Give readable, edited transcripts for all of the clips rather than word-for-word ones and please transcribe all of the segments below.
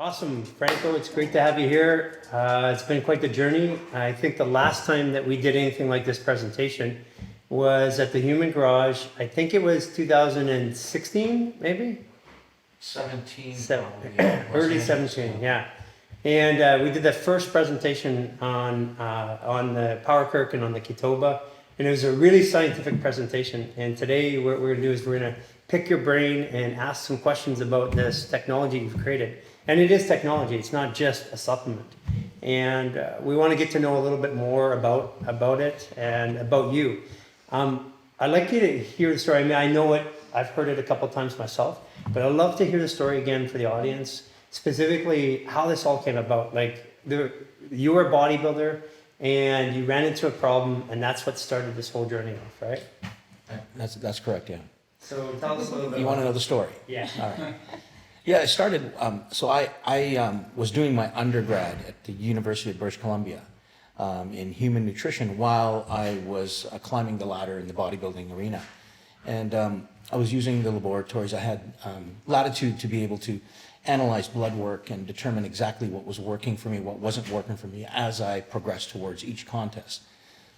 Awesome, Franco. It's great to have you here. It's been quite the journey. I think the last time that we did anything like this presentation was at the Human Garage. I think it was 2016, maybe? 17. Early 17, yeah. And we did the first presentation on the Power Kirk and on the Kitoba. And it was a really scientific presentation. And today what we're going to do is we're going to pick your brain and ask some questions about this technology you've created. And it is technology, it's not just a supplement. And we want to get to know a little bit more about it and about you. I'd like you to hear the story. I mean, I know it, I've heard it a couple times myself, but I'd love to hear the story again for the audience, specifically how this all came about. Like, you were a bodybuilder and you ran into a problem, and that's what started this whole journey off, right? That's correct, yeah. So tell us a little bit. You want to know the story? Yeah. All right. Yeah, it started, so I was doing my undergrad at the University of British Columbia in human nutrition while I was climbing the ladder in the bodybuilding arena. And I was using the laboratories. I had latitude to be able to analyze blood work and determine exactly what was working for me, what wasn't working for me as I progressed towards each contest.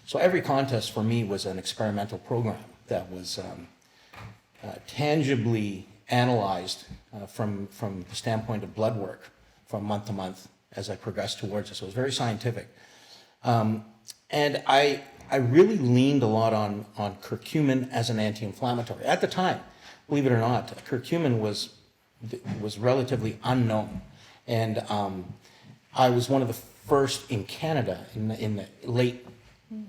So every contest for me was an experimental program that was tangibly analyzed from the standpoint of blood work from month to month as I progressed towards it. So it was very scientific. And I really leaned a lot on curcumin as an anti-inflammatory. At the time, believe it or not, curcumin was relatively unknown. And I was one of the first in Canada in the late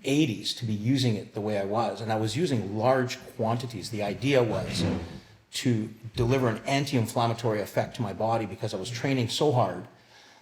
80s to be using it the way I was. And I was using large quantities. The idea was to deliver an anti-inflammatory effect to my body because I was training so hard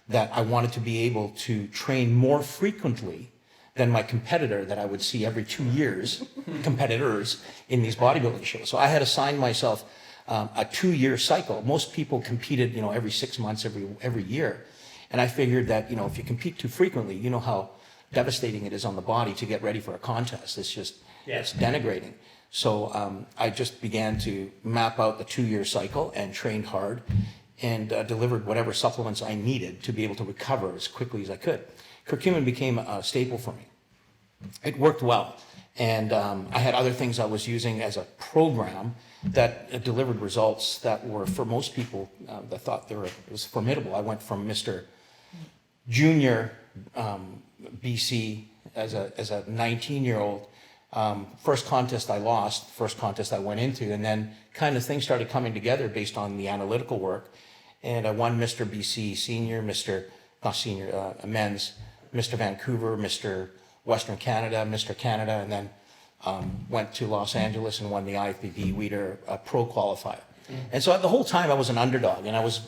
that I wanted to be able to train more frequently than my competitor that I would see every 2 years, competitors in these bodybuilding shows. So I had assigned myself a 2-year cycle. Most people competed, every 6 months, every year. And I figured that, if you compete too frequently, you know how devastating it is on the body to get ready for a contest. It's just, it's denigrating. So I just began to map out the 2-year cycle and trained hard and delivered whatever supplements I needed to be able to recover as quickly as I could. Curcumin became a staple for me. It worked well. And I had other things I was using as a program that delivered results that were, for most people, that thought it was formidable. I went from Mr. Junior BC as a 19-year-old. First contest I lost, first contest I went into, and then kind of things started coming together based on the analytical work. And I won Mr. BC Senior, Men's, Mr. Vancouver, Mr. Western Canada, Mr. Canada, and then went to Los Angeles and won the IFBB Weider Pro Qualifier. And so the whole time I was an underdog, and I was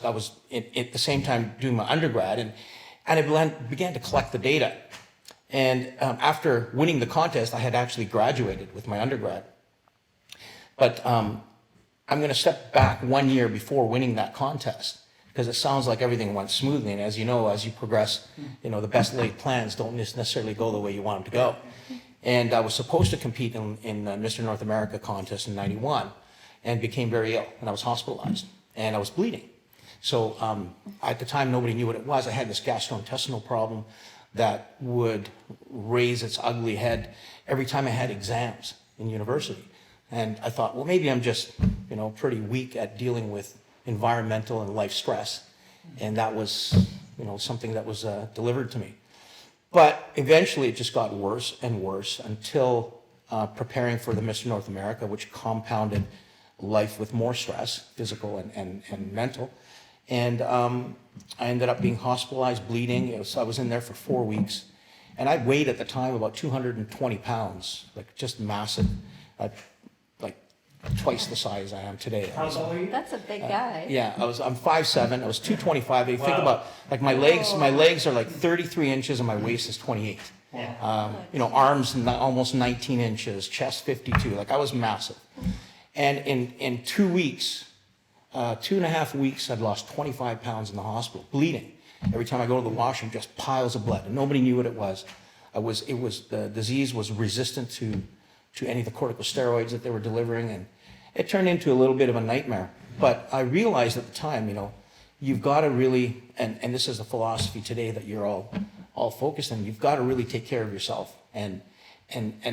at the same time doing my undergrad, and I began to collect the data. And after winning the contest, I had actually graduated with my undergrad. But I'm going to step back 1 year before winning that contest, because it sounds like everything went smoothly. And as you know, as you progress, the best laid plans don't necessarily go the way you want them to go. And I was supposed to compete in Mr. North America contest in '91 and became very ill, and I was hospitalized, and I was bleeding. So at the time, nobody knew what it was. I had this gastrointestinal problem that would raise its ugly head every time I had exams in university. And I thought, well, maybe I'm just, pretty weak at dealing with environmental and life stress. And that was, something that was delivered to me. But eventually it just got worse and worse until preparing for the Mr. North America, which compounded life with more stress, physical and mental. And I ended up being hospitalized, bleeding. I was in there for 4 weeks. And I weighed at the time about 220 pounds, like just massive, like twice the size I am today. How tall are you? That's a big guy. Yeah, I'm 5'7". I was 225. If you think about, like my legs are like 33 inches and my waist is 28. Yeah. Arms almost 19 inches, chest 52. Like I was massive. And in 2 weeks, 2.5 weeks, I'd lost 25 pounds in the hospital, bleeding. Every time I go to the washroom, just piles of blood, and nobody knew what it was. The disease was resistant to any of the corticosteroids that they were delivering, and it turned into a little bit of a nightmare. But I realized at the time, you've got to really, and this is the philosophy today that you're all focused on, you've got to really take care of yourself and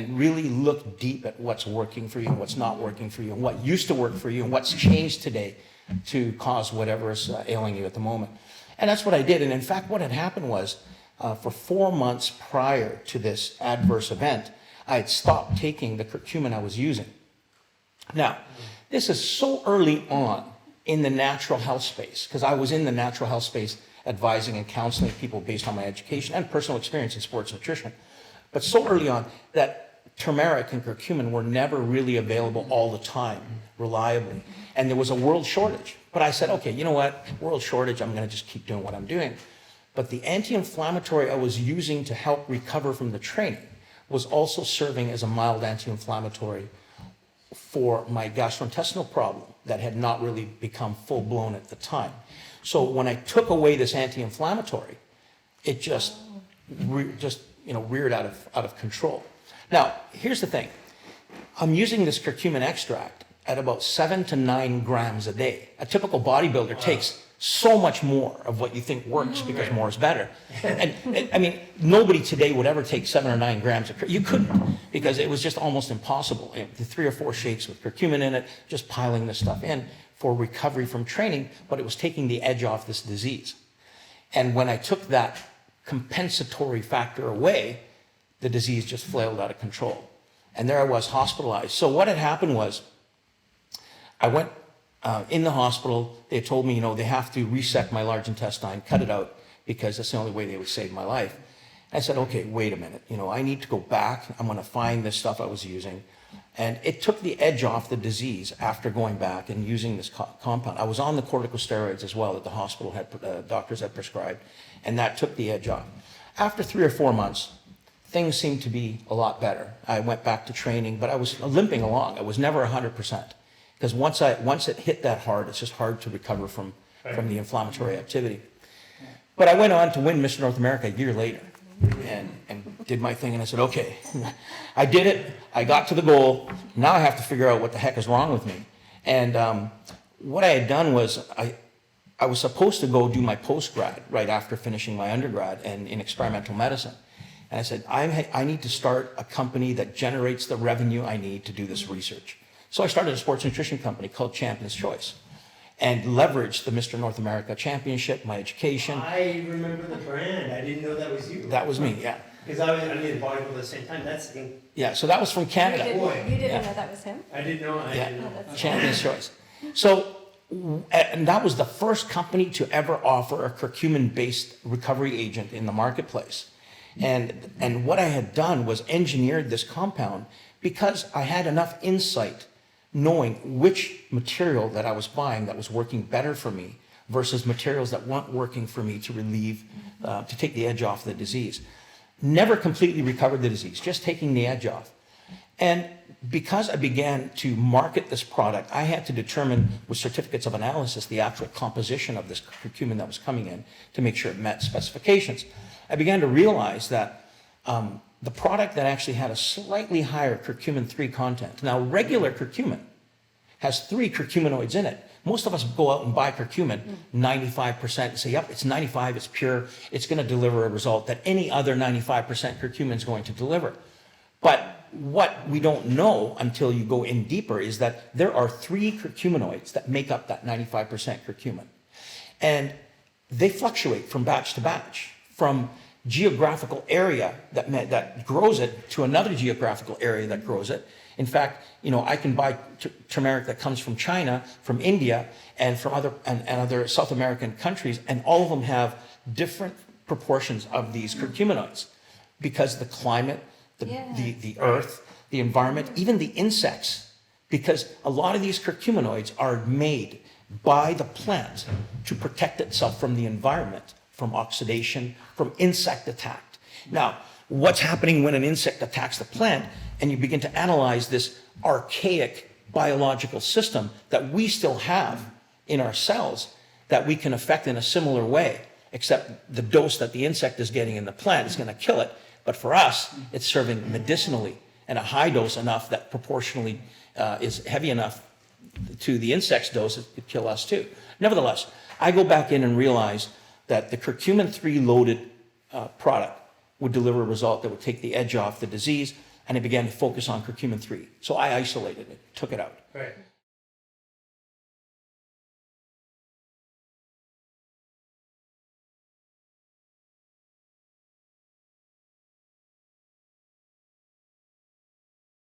really look deep at what's working for you and what's not working for you and what used to work for you and what's changed today to cause whatever is ailing you at the moment. And that's what I did. And in fact, what had happened was for 4 months prior to this adverse event, I had stopped taking the curcumin I was using. Now, this is so early on in the natural health space, because I was in the natural health space advising and counseling people based on my education and personal experience in sports nutrition. But so early on that turmeric and curcumin were never really available all the time, reliably. And there was a world shortage. But I said, okay, you know what? World shortage, I'm going to just keep doing what I'm doing. But the anti-inflammatory I was using to help recover from the training was also serving as a mild anti-inflammatory for my gastrointestinal problem that had not really become full-blown at the time. So when I took away this anti-inflammatory, it just reared out of control. Now, here's the thing. I'm using this curcumin extract at about 7 to 9 grams a day. A typical bodybuilder takes so much more of what you think works because more is better. And I mean, nobody today would ever take 7 or 9 grams of curcumin. You couldn't, because it was just almost impossible. The 3 or 4 shakes with curcumin in it, just piling this stuff in for recovery from training, but it was taking the edge off this disease. And when I took that compensatory factor away, the disease just flailed out of control. And there I was, hospitalized. So what had happened was, I went in the hospital. They told me, they have to resect my large intestine, cut it out, because that's the only way they would save my life. I said, okay, wait a minute. I need to go back. I'm going to find this stuff I was using. And it took the edge off the disease after going back and using this compound. I was on the corticosteroids as well that the hospital doctors had prescribed, and that took the edge off. After 3 or 4 months, things seemed to be a lot better. I went back to training, but I was limping along. I was never 100%. Because once it hit that hard, it's just hard to recover from the inflammatory activity. But I went on to win Mr. North America a year later and did my thing. And I said, okay, I did it. I got to the goal. Now I have to figure out what the heck is wrong with me. And what I had done was I was supposed to go do my post-grad right after finishing my undergrad and in experimental medicine. And I said, I need to start a company that generates the revenue I need to do this research. So I started a sports nutrition company called Champion's Choice and leveraged the Mr. North America Championship, my education. I remember the brand. I didn't know that was you. That was me, yeah. Because I needed a bodybuilder at the same time. That's yeah, so that was from Canada. You didn't know that was him? I didn't know. I didn't know. Champion's Choice. So, and that was the first company to ever offer a curcumin-based recovery agent in the marketplace. And what I had done was engineered this compound because I had enough insight knowing which material that I was buying that was working better for me versus materials that weren't working for me to relieve, to take the edge off the disease. Never completely recovered the disease, just taking the edge off. And because I began to market this product, I had to determine with certificates of analysis the actual composition of this curcumin that was coming in to make sure it met specifications. I began to realize that the product that actually had a slightly higher curcumin-3 content. Now, regular curcumin has 3 curcuminoids in it. Most of us go out and buy curcumin, 95%, and say, yep, it's 95, it's pure, it's going to deliver a result that any other 95% curcumin is going to deliver. But what we don't know until you go in deeper is that there are 3 curcuminoids that make up that 95% curcumin. And they fluctuate from batch to batch, from geographical area that grows it to another geographical area that grows it. In fact, I can buy turmeric that comes from China, from India, and from other South American countries, and all of them have different proportions of these curcuminoids because the climate, the earth, the environment, even the insects, because a lot of these curcuminoids are made by the plant to protect itself from the environment, from oxidation, from insect attack. Now, what's happening when an insect attacks the plant and you begin to analyze this archaic biological system that we still have in our cells that we can affect in a similar way, except the dose that the insect is getting in the plant is going to kill it. But for us, it's serving medicinally and a high dose enough that proportionally is heavy enough to the insect's dose, it could kill us too. Nevertheless, I go back in and realize that the curcumin 3 loaded product would deliver a result that would take the edge off the disease, and I began to focus on curcumin 3. So I isolated it, took it out. Right.